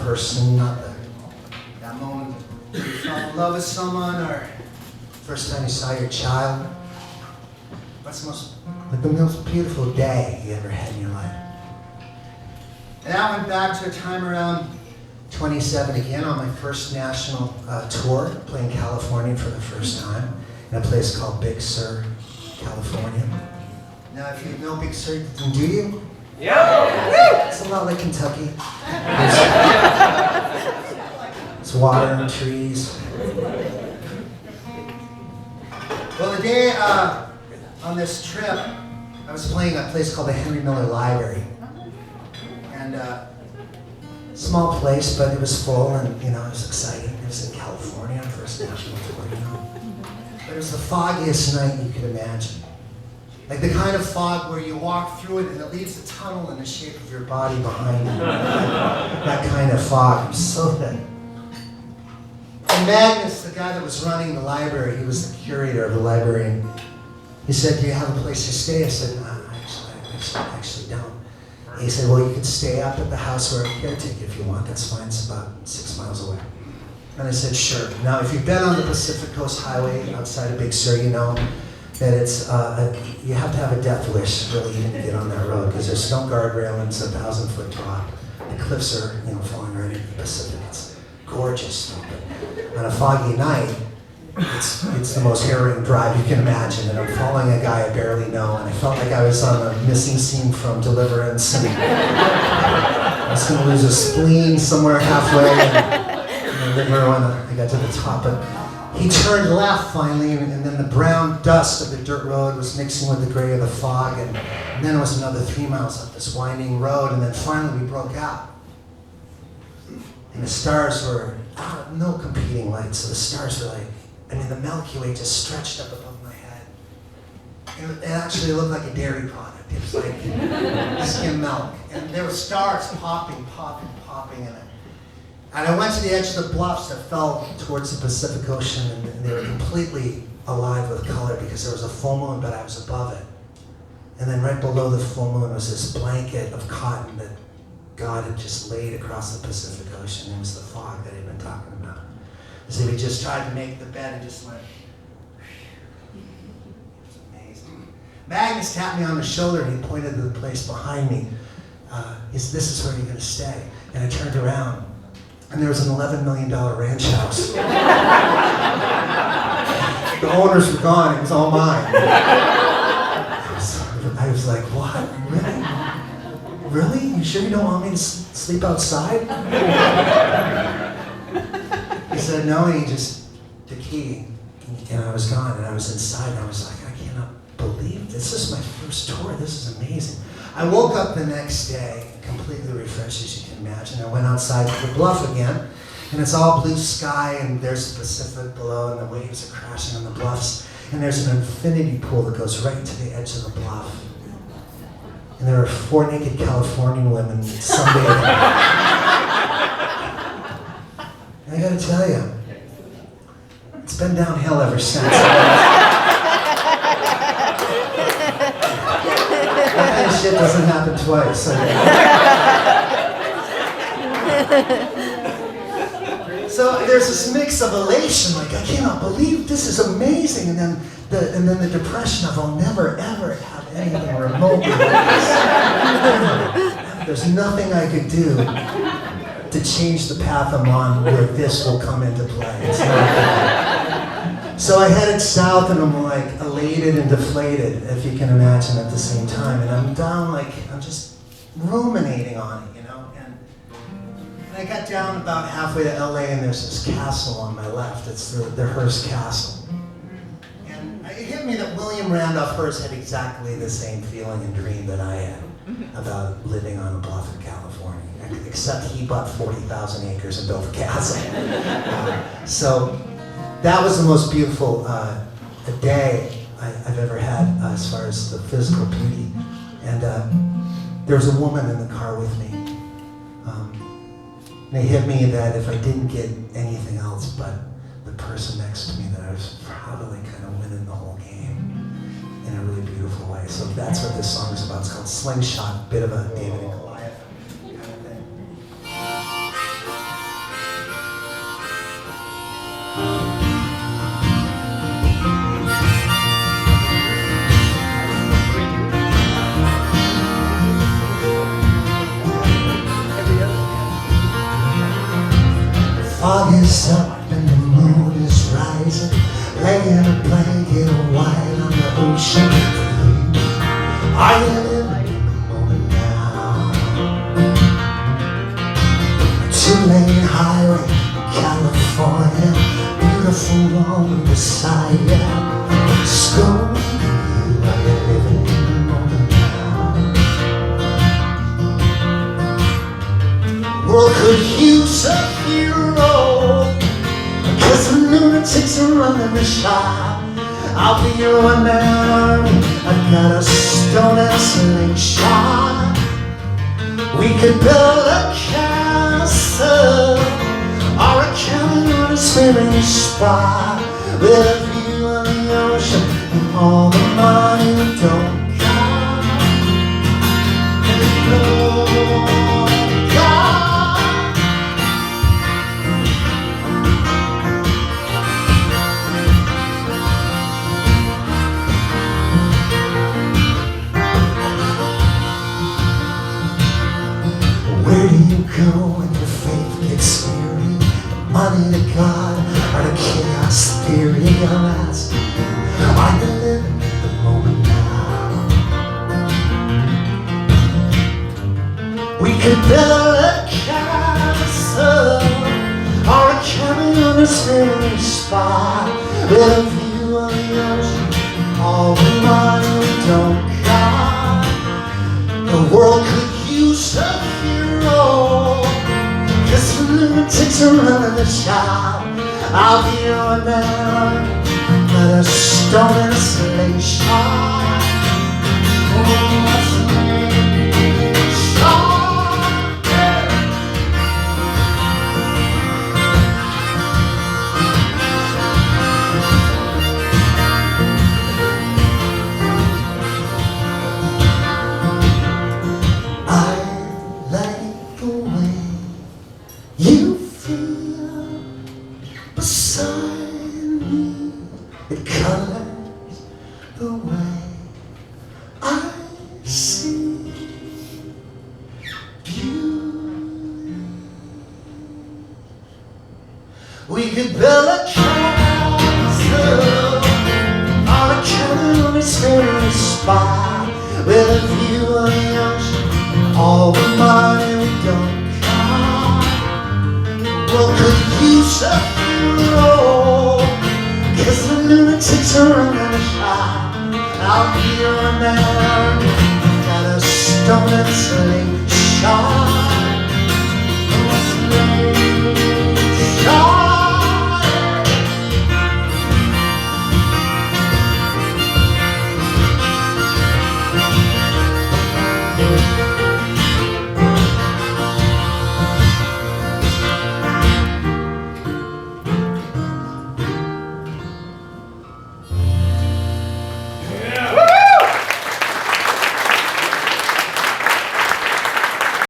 person, not that moment you fell in love with someone, or first time you saw your child. What's the most beautiful day you ever had in your life? And I went back to a time around 27 again on my first national tour, playing California for the first time in a place called Big Sur, California. Now, if you know Big Sur, do you? Yeah. It's a lot like Kentucky. It's water and trees. Well, the day on this trip, I was playing a place called the Henry Miller Library. And small place, but it was full, and it was exciting. It was in California, first national tour, But it was the foggiest night you could imagine. Like the kind of fog where you walk through it and it leaves a tunnel in the shape of your body behind you. That kind of fog. It was so thick. And Magnus, the guy that was running the library, he was the curator of the library, and he said, "Do you have a place to stay?" I said, "No, I actually don't." He said, "Well, you can stay up at the house where I caretake if you want. That's fine. It's about 6 miles away." And I said, "Sure." Now, if you've been on the Pacific Coast Highway outside of Big Sur, you know that it's you have to have a death wish really even to get on that road, because there's no guardrail and it's a 1,000-foot drop. The cliffs are falling right into the Pacific. It's gorgeous. But on a foggy night, it's the most harrowing drive you can imagine, and I'm following a guy I barely know, and I felt like I was on a missing scene from Deliverance, and I was going to lose a spleen somewhere halfway, and the liver when I got to the top. But he turned left finally, and then the brown dust of the dirt road was mixing with the gray of the fog, and then it was another 3 miles up this winding road, and then finally we broke out. And the stars were no competing lights, so the stars were like, the Milky Way just stretched up above my head. It actually looked like a dairy product. It was like skim milk. And there were stars popping. And I went to the edge of the bluffs that fell towards the Pacific Ocean, and they were completely alive with color because there was a full moon, but I was above it. And then right below the full moon was this blanket of cotton that God had just laid across the Pacific Ocean. It was the fog that he'd been talking about. As if he just tried to make the bed and just went, it was amazing. Magnus tapped me on the shoulder and he pointed to the place behind me. This is where you're going to stay. And I turned around and there was an $11 million ranch house. The owners were gone, it was all mine. I was like, what? Really? You sure you don't want me to sleep outside? He said, no, he just, the key, and I was gone, and I was inside, and I was like, I cannot believe this is my first tour, this is amazing. I woke up the next day, completely refreshed, as you can imagine. I went outside to the bluff again, and it's all blue sky, and there's the Pacific below, and the waves are crashing on the bluffs, and there's an infinity pool that goes right to the edge of the bluff. And there are 4 naked Californian women sunbathing. I gotta tell you, it's been downhill ever since. That kind of shit doesn't happen twice. So there's this mix of elation, like I cannot believe this is amazing, and then the depression of I'll never ever have anything remotely like this. There's nothing I could do to change the path I'm on where this will come into play. It's not so I headed south, and I'm like elated and deflated, if you can imagine, at the same time. And I'm down, like I'm just ruminating on it, And I got down about halfway to LA, and there's this castle on my left. It's the Hearst Castle. And it hit me that William Randolph Hearst had exactly the same feeling and dream that I had about living on a bluff in California, except he bought 40,000 acres and built a castle. So that was the most beautiful day I've ever had as far as the physical beauty. And there was a woman in the car with me. And it hit me that if I didn't get anything else but the person next to me, that I was probably kind of winning the whole game in a really beautiful way. So that's what this song is about. It's called Slingshot, bit of a David and Goliath kind of thing. fog is up and the moon is rising, laying a blanket white on the ocean for you. Are you living in the moment now? Two-lane highway, California, beautiful woman beside you. School, are you living in the moment now? World could use a hero, 'cause the lunatics are running the shop. I'll be your one-man army, I've got a stone and a slingshot. We could build a castle or a cabin on a swimming spot with a view of the ocean and all the money we don't got. Where do you go when your faith gets weary? Money to God or to chaos theory? I'm asking, are you living in the moment now? We could build a castle or a cabin on a swimming spot with a view of the ocean, all the money we don't got. The world could use a hero, 'cause the lunatics are running the shop. I'll be your man, got a stone and a slingshot. Oh, a slingshot, yeah. I like the way you feel beside me. It colors the way I see beauty. We could build a castle on a cabin on a swimming spot with a view of the ocean, all the money we don't got. Well, could use a hero, 'cause the lunatics are running the shop. I'll be your man, got a stone and slingshot.